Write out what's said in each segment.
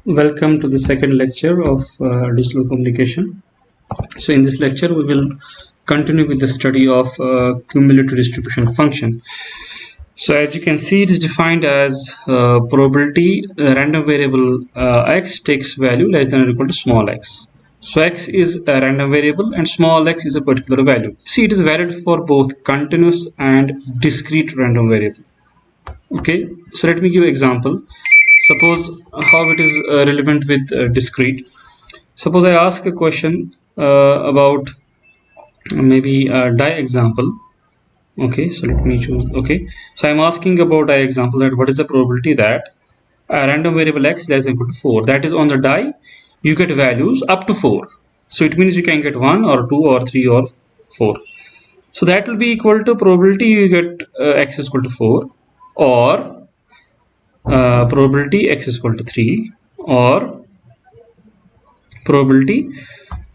Welcome to the second lecture of digital communication. So in this lecture we will continue with the study of cumulative distribution function. So as you can see, it is defined as probability random variable x takes value less than or equal to small x. So x is a random variable and small x is a particular value. See, it is valid for both continuous and discrete random variable. Okay, so let me give an example. Suppose how it is relevant with discrete. Suppose I ask a question about maybe a die example. Okay, so let me choose. Okay, so I'm asking about die example that what is the probability that a random variable x less than or equal to 4, that is on the die you get values up to 4. So it means you can get 1 or 2 or 3 or 4. So that will be equal to probability you get x is equal to 4, or probability x is equal to 3, or probability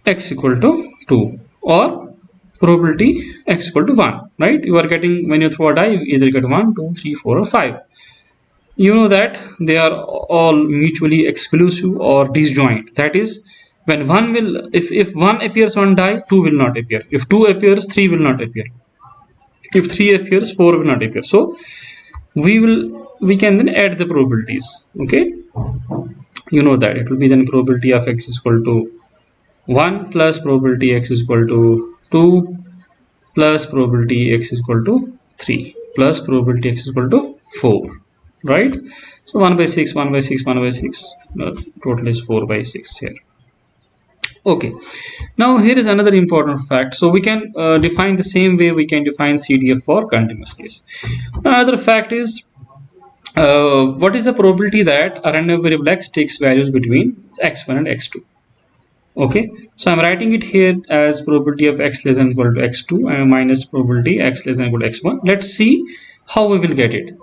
x equal to 2, or probability x equal to 1, right? You are getting, when you throw a die, you either get 1, 2, 3, 4 or 5. You know that they are all mutually exclusive or disjoint. That is, when one will, if 1 appears on die, 2 will not appear. If 2 appears, 3 will not appear. If 3 appears, 4 will not appear. So we can then add the probabilities. Okay, you know that it will be then probability of x is equal to 1 plus probability x is equal to 2 plus probability x is equal to 3 plus probability x is equal to 4, right? So 1 by 6, 1 by 6, 1 by 6, total is 4 by 6 here. Okay, now here is another important fact. So we can define the same way we can define CDF for continuous case. Another fact is what is the probability that a random variable x takes values between x1 and x2. Okay, so I'm writing it here as probability of x less than or equal to x2 and minus probability x less than or equal to x1. Let's see how we will get it,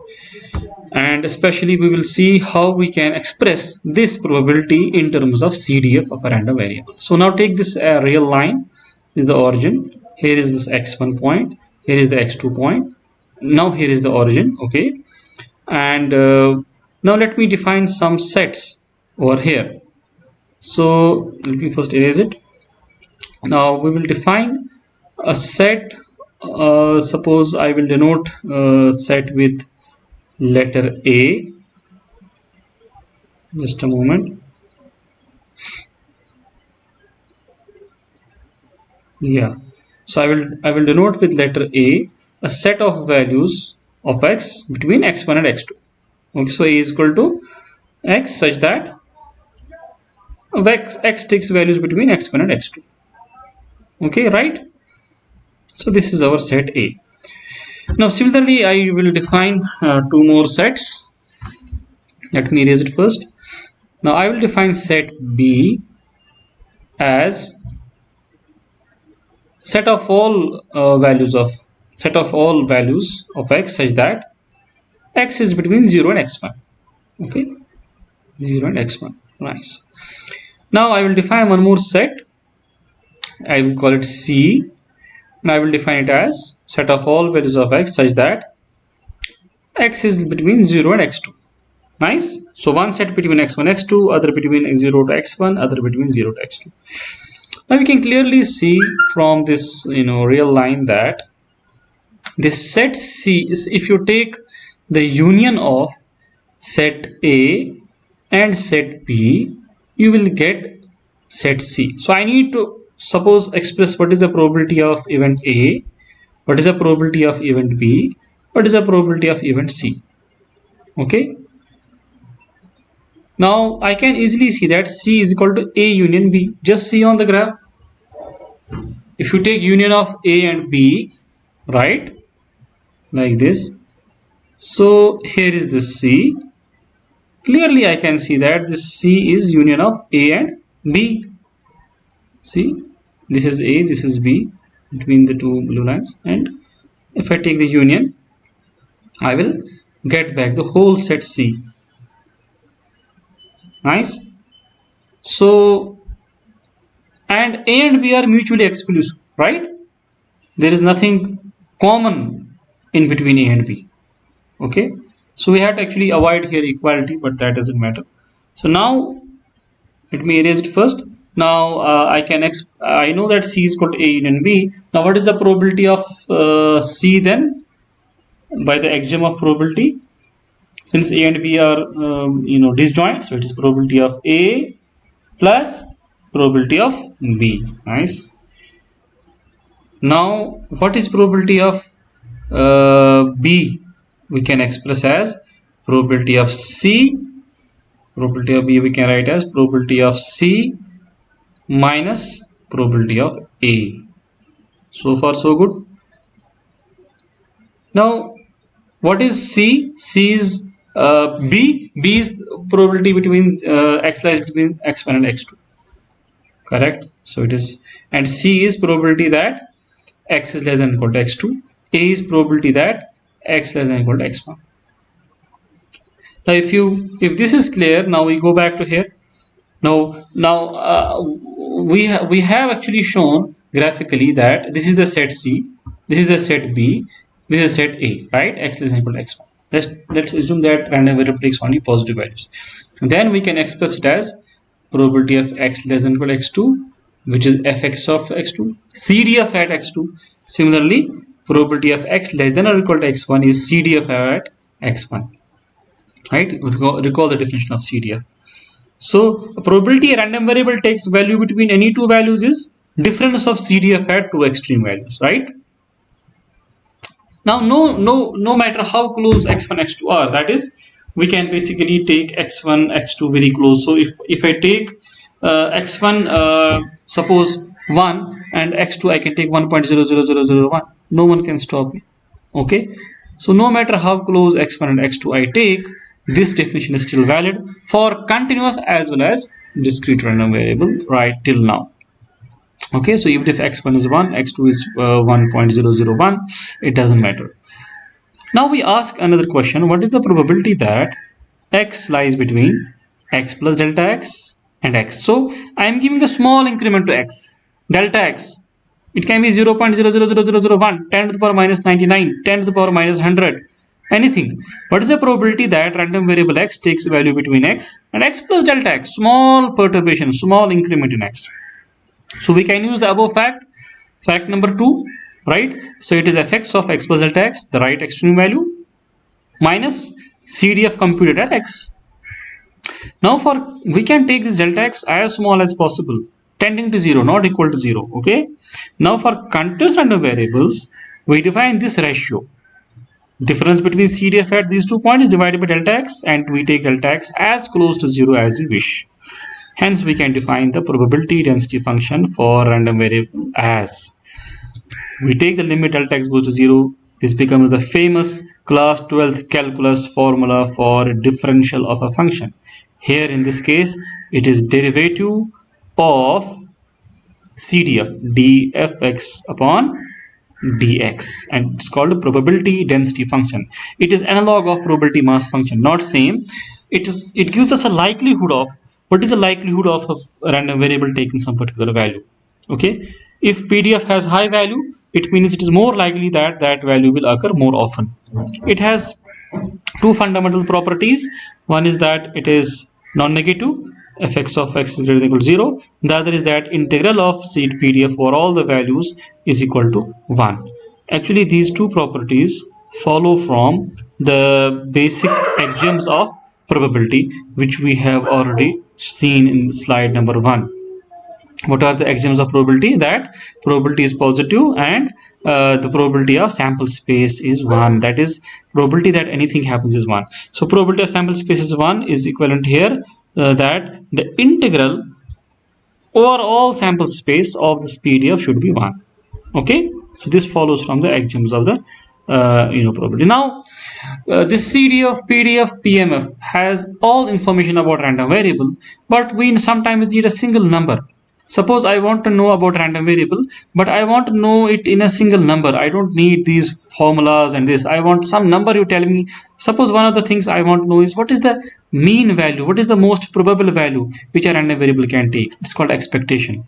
and especially we will see how we can express this probability in terms of CDF of a random variable. So now take this real line is the origin. Here is this x1 point, here is the x2 point, now here is the origin. Okay, and now let me define some sets over here. So let me first erase it. Now we will define a set. Suppose I will denote set with letter A. Just a moment. Yeah. So I will denote with letter A a set of values of x between x1 and x2. Okay. So A is equal to x such that x takes values between x1 and x2. Okay, right? So this is our set A. Now similarly I will define two more sets. Let me erase it first. Now I will define set B as set of all values of x such that x is between 0 and x1. Okay, 0 and x1. Nice. Now I will define one more set. I will call it C, and I will define it as set of all values of x such that x is between 0 and x2. Nice. So one set between x1 x2, other between 0 to x1, other between 0 to x2. Now we can clearly see from this real line that this set C is, if you take the union of set A and set B, you will get set C. So I need to suppose express what is the probability of event A, what is the probability of event B, what is the probability of event C. Okay, now I can easily see that C is equal to A union B. Just see on the graph, if you take union of A and B, right, like this, so here is this C. Clearly I can see that this C is union of A and B. See, this is A, this is B between the two blue lines, and if I take the union, I will get back the whole set C. Nice. So, and A and B are mutually exclusive, right? There is nothing common in between A and B. Okay, so we have to actually avoid here equality, but that doesn't matter. So now Let me erase it first. Now I know that C is equal to A union B. Now what is the probability of C then? By the axiom of probability, since A and B are disjoint, so it is probability of A plus probability of B. Nice. Now what is probability of B? We can express as probability of C. Probability of B we can write as probability of C minus probability of A. So far so good. Now what is C? C is B. B is probability between x lies between x1 and x2. Correct. So it is, and C is probability that x is less than or equal to x2. A is probability that x less than or equal to x1. Now if this is clear, now we go back to here. Now we have actually shown graphically that this is the set C, this is the set B, this is set A, right? X less than or equal to x1. Let's assume that random variable takes only positive values. Then we can express it as probability of x less than or equal to x2, which is fx of x2, cd of at x2. Similarly, probability of x less than or equal to x1 is cd of at x1. Right? Recall the definition of CDF. So probability a random variable takes value between any two values is difference of CDF at two extreme values, right? Now no matter how close x1 x2 are, that is, we can basically take x1 x2 very close. So if I take x1 suppose 1 and x2 I can take 1.00001, no one can stop me. Okay, so no matter how close x1 and x2 I take, this definition is still valid for continuous as well as discrete random variable right till now. Okay, so even if x1 is 1, x2 is 1.001, it doesn't matter. Now we ask another question: what is the probability that x lies between x plus delta x and x? So I am giving a small increment to x, delta x. It can be 0.00001, 10 to the power minus 99, 10 to the power minus 100, anything. What is the probability that random variable x takes value between x and x plus delta x? Small perturbation, small increment in x. So we can use the above fact number 2, right? So it is fx of x plus delta x, the right extreme value, minus CDF computed at x. Now we can take this delta x as small as possible, tending to 0, not equal to 0. Okay. Now for continuous random variables, we define this ratio. Difference between CDF at these 2 points is divided by delta x, and we take delta x as close to 0 as we wish. Hence we can define the probability density function for random variable as, we take the limit delta x goes to 0. This becomes the famous class 12th calculus formula for differential of a function. Here in this case, it is derivative of CDF dfx upon dx, and it's called a probability density function. It is analog of probability mass function, not same. It gives us a likelihood of what is the likelihood of a random variable taking some particular value. Okay, if PDF has high value, it means it is more likely that that value will occur more often. It has two fundamental properties. One is that it is non-negative, fx of x is greater than or equal to 0. The other is that integral of PDF for all the values is equal to 1. Actually, these two properties follow from the basic axioms of probability, which we have already seen in slide number 1. What are the axioms of probability? That probability is positive and the probability of sample space is 1. That is, probability that anything happens is 1. So probability of sample space is 1 is equivalent here that the integral over all sample space of this PDF should be 1. Okay, so this follows from the axioms of the probability. Now this CDF, PDF, PMF has all information about random variable, but we sometimes need a single number. Suppose I want to know about random variable, but I want to know it in a single number. I don't need these formulas and this. I want some number. You tell me. Suppose one of the things I want to know is what is the mean value, what is the most probable value which a random variable can take. It's called expectation.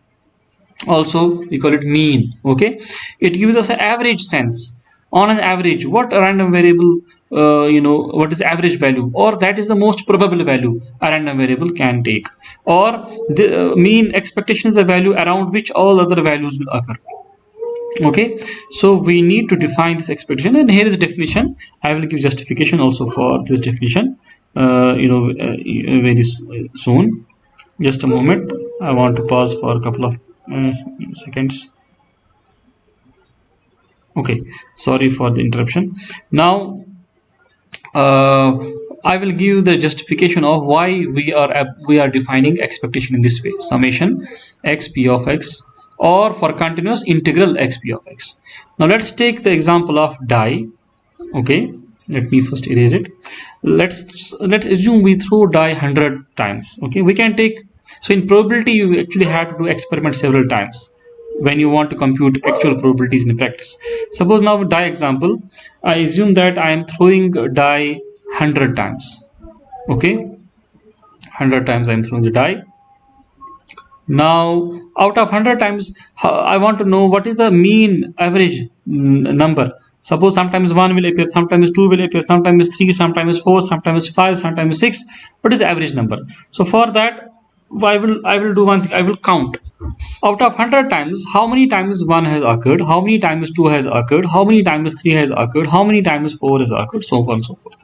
Also we call it mean. Okay, it gives us an average sense. On an average, what a random variable what is average value, or that is the most probable value a random variable can take, or the mean expectation is a value around which all other values will occur. Okay, so we need to define this expectation, and here is a definition. I will give justification also for this definition very soon. Just a moment, I want to pause for a couple of seconds. Okay, sorry for the interruption. Now I will give the justification of why we are defining expectation in this way: summation x p of x, or for continuous integral x p of x. Now let's take the example of die. Okay, let me first erase it. Let's assume we throw die 100 times. Okay, we can take, so in probability you actually have to do experiment several times when you want to compute actual probabilities in practice. Suppose now die example, I assume that I am throwing die 100 times. Okay, 100 times I am throwing the die. Now out of 100 times, I want to know what is the mean average number. Suppose sometimes 1 will appear, sometimes 2 will appear, sometimes 3, sometimes 4, sometimes 5, sometimes 6. What is the average number? So for that, I will do one thing. I will count out of 100 times how many times 1 has occurred, how many times 2 has occurred, how many times 3 has occurred, how many times 4 has occurred, so on and so forth.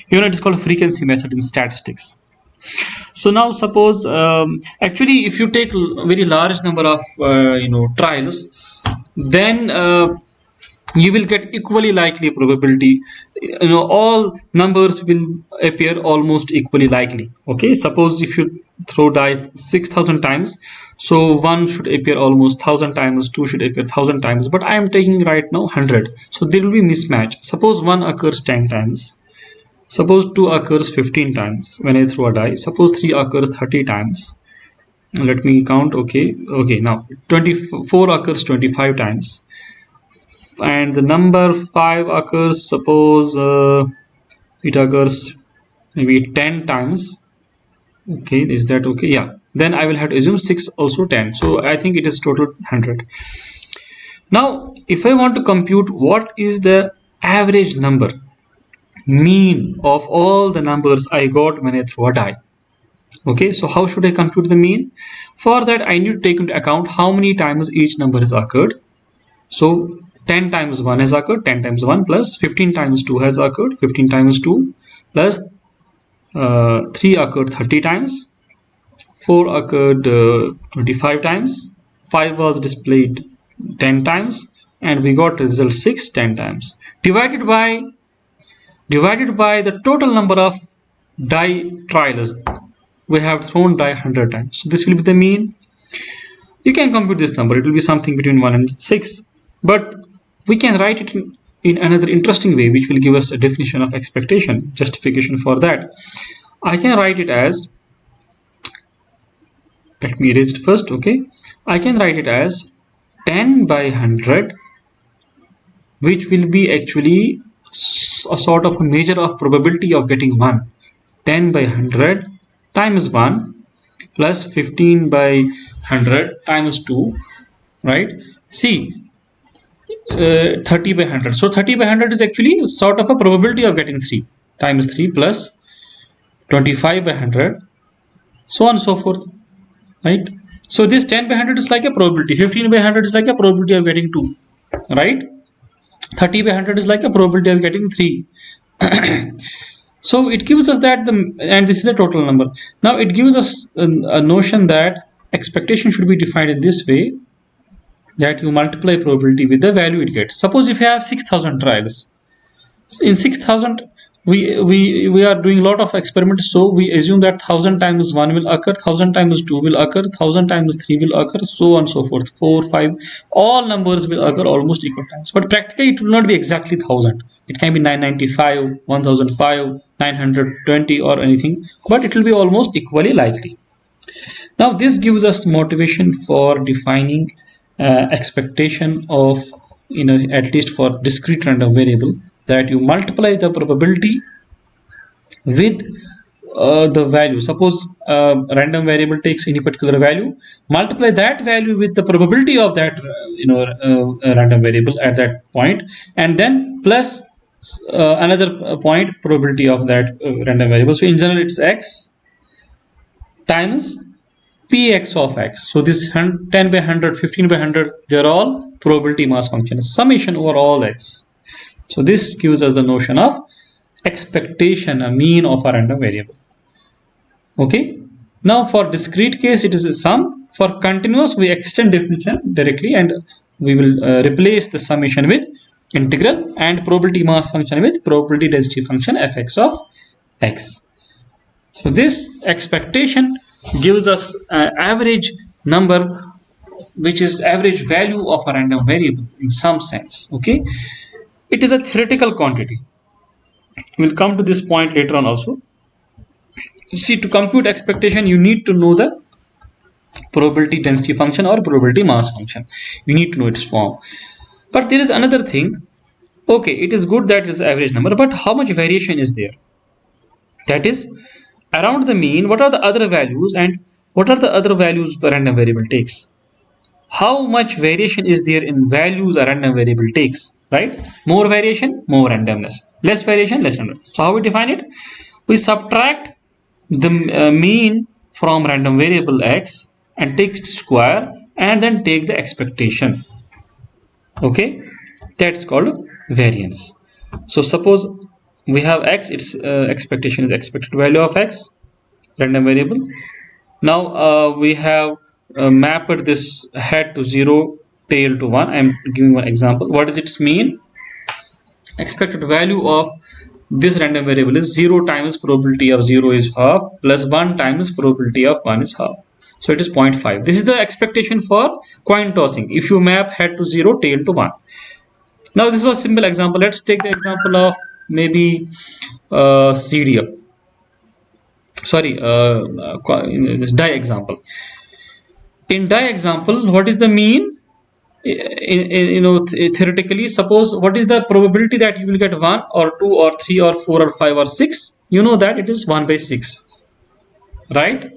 It is called frequency method in statistics. So now suppose actually if you take very large number of trials, then you will get equally likely probability. All numbers will appear almost equally likely. Okay, suppose if you throw die 6,000 times, so 1 should appear almost 1,000 times, 2 should appear 1,000 times, but I am taking right now 100, so there will be mismatch. Suppose 1 occurs 10 times, suppose 2 occurs 15 times when I throw a die, suppose 3 occurs 30 times. Let me count. Okay, now 24 occurs 25 times, and the number 5 occurs, suppose it occurs maybe 10 times. Okay, is that okay? Yeah, then I will have to assume 6 also 10, so I think it is total 100. Now if I want to compute what is the average number, mean of all the numbers I got when I throw a die. Okay, so how should I compute the mean? For that I need to take into account how many times each number has occurred. So 10 times 1 has occurred, 10 times 1 plus 15 times 2 has occurred, 15 times 2 plus 3 occurred 30 times, 4 occurred 25 times, 5 was displayed 10 times, and we got result 6 10 times, divided by the total number of die trials we have thrown die 100 times. So this will be the mean. You can compute this number, it will be something between 1 and 6, but we can write it in another interesting way, which will give us a definition of expectation, justification for that. I can write it as, let me erase it first. Okay, I can write it as 10 by 100, which will be actually a sort of a measure of probability of getting 1. 10 by 100 times 1 plus 15 by 100 times 2, right? See, 30 by 100. So 30 by 100 is actually sort of a probability of getting 3 times 3 plus 25 by 100, so on and so forth, right? So this 10 by 100 is like a probability, 15 by 100 is like a probability of getting 2, right? 30 by 100 is like a probability of getting 3. So it gives us that and this is the total number. Now it gives us a notion that expectation should be defined in this way, that you multiply probability with the value it gets. Suppose if you have 6,000 trials, in 6,000 we are doing a lot of experiments, so we assume that 1,000 times 1 will occur, 1,000 times 2 will occur, 1,000 times 3 will occur, so on and so forth, 4 5, all numbers will occur almost equal times. But practically it will not be exactly 1,000, it can be 995, 1005, 920 or anything, but it will be almost equally likely. Now this gives us motivation for defining expectation of, at least for discrete random variable, that you multiply the probability with the value. Suppose random variable takes any particular value, multiply that value with the probability of that random variable at that point, and then plus another point, probability of that random variable. So in general it's x times px of x. So this 10 by 100, 15 by 100, they're all probability mass functions, summation over all x. So this gives us the notion of expectation, a mean of a random variable. Okay. Now for discrete case it is a sum. For continuous we extend definition directly and we will replace the summation with integral and probability mass function with probability density function fx of x. So this expectation gives us an average number, which is average value of a random variable in some sense. Okay, it is a theoretical quantity. We'll come to this point later on also. See, to compute expectation you need to know the probability density function or probability mass function. You need to know its form. But there is another thing. Okay, it is good that it is average number, but how much variation is there? That is, around the mean, what are the other values and what are the other values the random variable takes? How much variation is there in values a random variable takes, right? More variation, more randomness. Less variation, less randomness. So how we define it? We subtract the mean from random variable x and take its square and then take the expectation. Okay, that's called variance. So suppose we have x, its expectation is expected value of x, random variable. Now we have mapped this head to 0, tail to 1. I am giving one example. What does it mean? Expected value of this random variable is 0 times probability of 0 is half plus 1 times probability of 1 is half. So it is 0.5. This is the expectation for coin tossing. If you map head to 0, tail to 1. Now this was a simple example. Let's take the example of maybe CDF. Sorry, this die example. In die example, what is the mean? Theoretically, suppose what is the probability that you will get 1 or 2 or 3 or 4 or 5 or 6? You know that it is 1 by 6, right?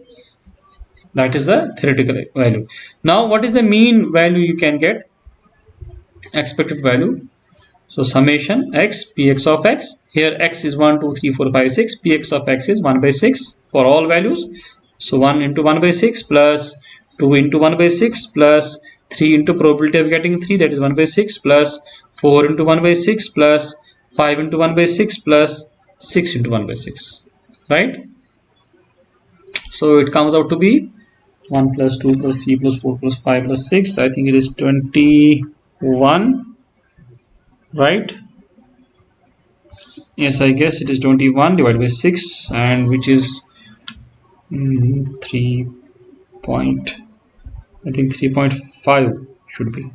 That is the theoretical value. Now what is the mean value you can get? Expected value. So summation x px of x. Here x is 1, 2, 3, 4, 5, 6. Px of x is 1 by 6 for all values. So 1 into 1 by 6 plus 2 into 1 by 6 plus 3 into probability of getting 3, that is 1 by 6 plus 4 into 1 by 6 plus 5 into 1 by 6 plus 6 into 1 by 6, right? So it comes out to be 1 plus 2 plus 3 plus 4 plus 5 plus 6. I think it is 21, right? Yes, I guess it is 21 divided by 6, and which is 3 point, I think 3.5 should be.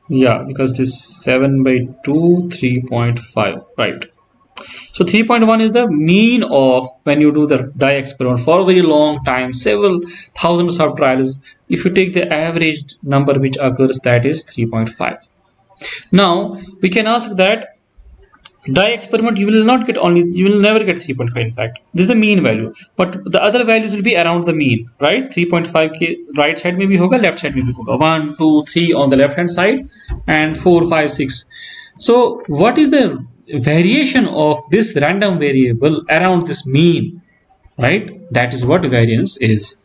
Yeah, because this 7 by 2, 3.5, right? So 3.1 is the mean of when you do the die experiment for a very long time, several thousands of trials. If you take the average number which occurs, that is 3.5. Now we can ask that die experiment you will never get 3.5. in fact, this is the mean value, but the other values will be around the mean, right? 3.5 के right side में भी होगा, left side में भी होगा, 1, 2, 3 on the left hand side and 4, 5, 6. So what is the variation of this random variable around this mean, right? That is what variance is.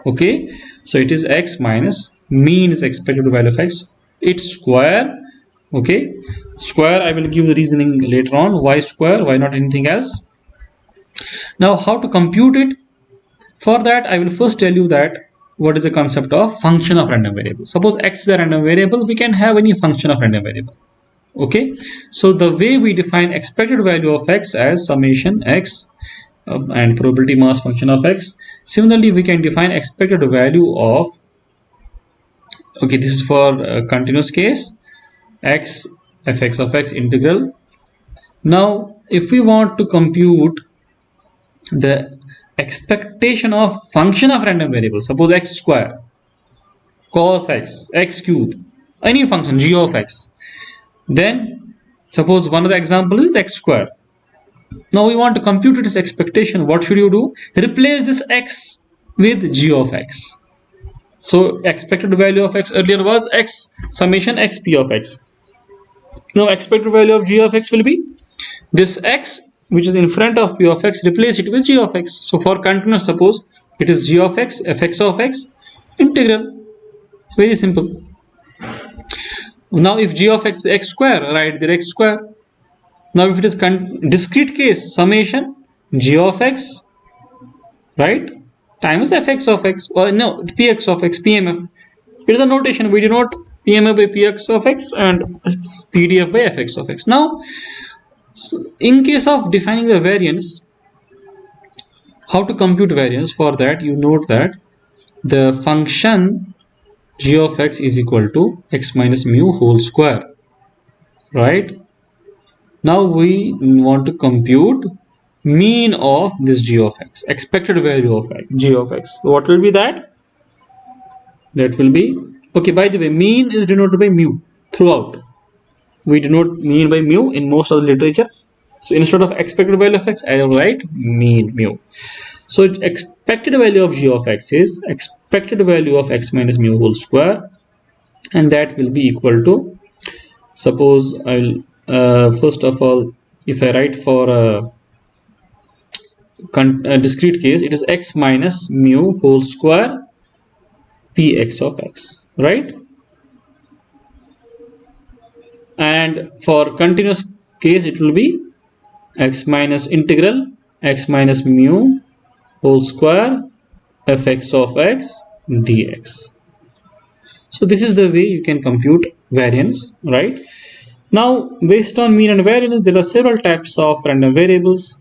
Okay, so it is x minus mean is expected value of x, its square. Okay, square, I will give the reasoning later on. Why square? Why not anything else? Now how to compute it? For that I will first tell you that what is the concept of function of random variable. Suppose x is a random variable, we can have any function of random variable. Okay, so the way we define expected value of x as summation x and probability mass function of x. Similarly, we can define expected value of, okay, this is for continuous case, x fx of x integral. Now if we want to compute the expectation of function of random variable, suppose x square, cos x, x cube, any function g of x, then suppose one of the example is x square. Now we want to compute its expectation. What should you do? Replace this x with g of x. So expected value of x earlier was x summation x p of x. Now expected value of g of x will be this x which is in front of p of x, replace it with g of x. So for continuous, suppose it is g of x, fx of x, integral. It's very simple. Now if g of x is x square, write there x square. Now if it is discrete case, summation g of x, right, times fx of x, or no, px of x, pmf. It is a notation. We denote pmf by px of x and pdf by fx of x. Now, so in case of defining the variance, how to compute variance? For that, you note that the function g of x is equal to x minus mu whole square, right? Now we want to compute mean of this g of x, expected value of g of x. So what will be that? That will be, okay, by the way, mean is denoted by mu throughout. We denote mean by mu in most of the literature. So instead of expected value of x, I will write mean mu. So expected value of g of x is expected value of x minus mu whole square, and that will be equal to, suppose I will first of all, if I write for a discrete case, it is x minus mu whole square px of x, right? And for continuous case, it will be x minus integral x minus mu whole square fx of x dx. So this is the way you can compute variance, right? Now, based on mean and variance, there are several types of random variables.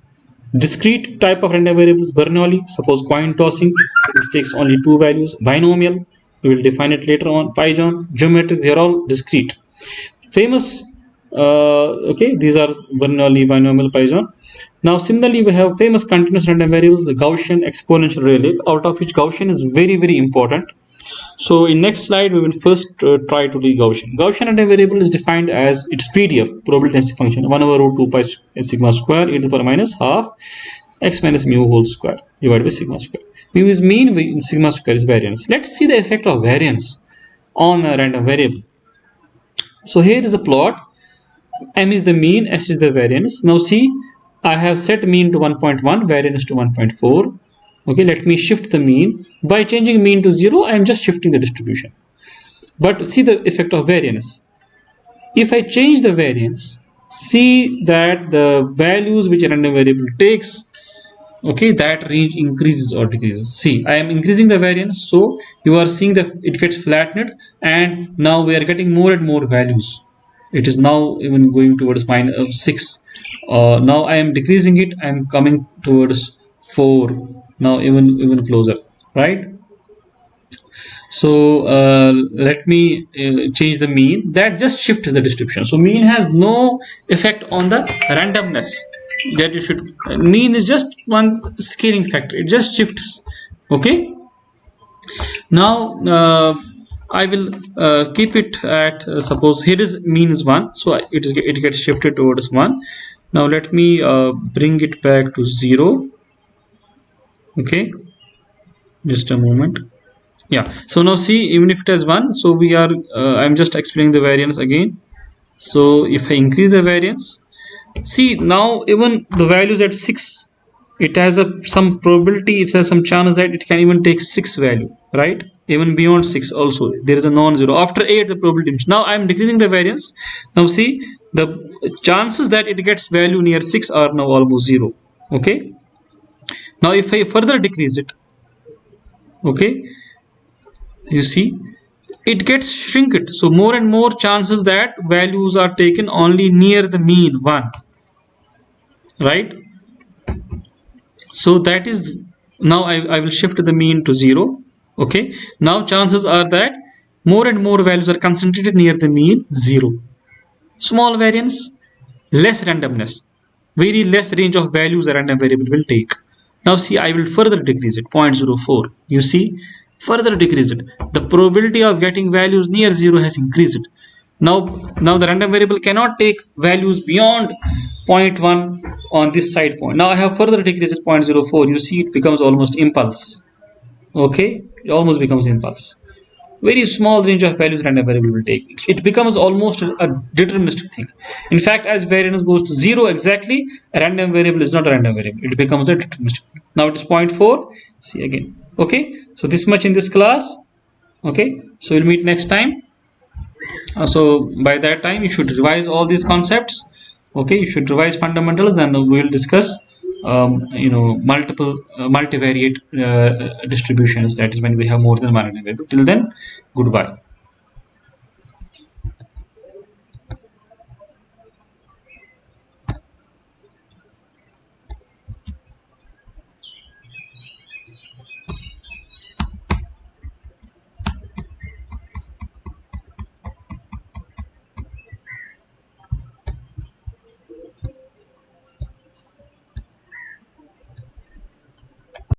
Discrete type of random variables, Bernoulli, suppose coin tossing, it takes only two values. Binomial, we will define it later on. Poisson, geometric, they are all discrete. Famous, okay, these are Bernoulli, binomial, Poisson. Now similarly, we have famous continuous random variables, the Gaussian, exponential, relief, out of which Gaussian is very, very important. So in next slide, we will first try to do Gaussian. Gaussian random variable is defined as its PDF, probability density function, 1 over root 2 pi sigma square e to the power minus half x minus mu whole square divided by sigma square. Mu is mean, sigma square is variance. Let's see the effect of variance on a random variable. So here is a plot. M is the mean, S is the variance. Now see, I have set mean to 1.1, variance to 1.4. Okay, let me shift the mean. By changing mean to 0, I am just shifting the distribution. But see the effect of variance. If I change the variance, see that the values which a random variable takes, okay, that range increases or decreases. See, I am increasing the variance, so you are seeing that it gets flattened, and now we are getting more and more values. It is now even going towards minus 6. Now I am decreasing it, I am coming towards 4. Now even closer, right? So let me change the mean. That just shifts the distribution. So mean has no effect on the randomness. That you should, mean is just one scaling factor. It just shifts. Okay. Now I will keep it at suppose here is mean is 1, so it gets shifted towards 1. Now let me bring it back to 0. Okay, just a moment. Yeah, so now see, even if it has 1, so we are I'm just explaining the variance again. So if I increase the variance, see now even the values at 6, it has some probability, it has some chance that it can even take 6 value, right? Even beyond 6 also there is a non-zero. After 8 the probability. Now I am decreasing the variance. Now see, the chances that it gets value near 6 are now almost 0. Okay, now if I further decrease it, okay, you see it gets shrinked. So more and more chances that values are taken only near the mean 1, right? So that is, now I will shift the mean to 0. Okay, now chances are that more and more values are concentrated near the mean 0. Small variance, less randomness, very less range of values a random variable will take. Now see, I will further decrease it, 0.04. You see, further decrease it. The probability of getting values near 0 has increased. Now the random variable cannot take values beyond 0.1 on this side point. Now I have further decreased it, 0.04. You see, it becomes almost impulse. Okay, it almost becomes impulse. very small range of values random variable will take. It becomes almost a deterministic thing. In fact, as variance goes to 0 exactly, a random variable is not a random variable. It becomes a deterministic thing. Now it is 0.4. See again. Okay. So this much in this class. Okay. So we'll meet next time. So by that time, you should revise all these concepts. Okay. You should revise fundamentals. Then we will discuss multiple multivariate distributions. That is when we have more than one variable. Till then, goodbye.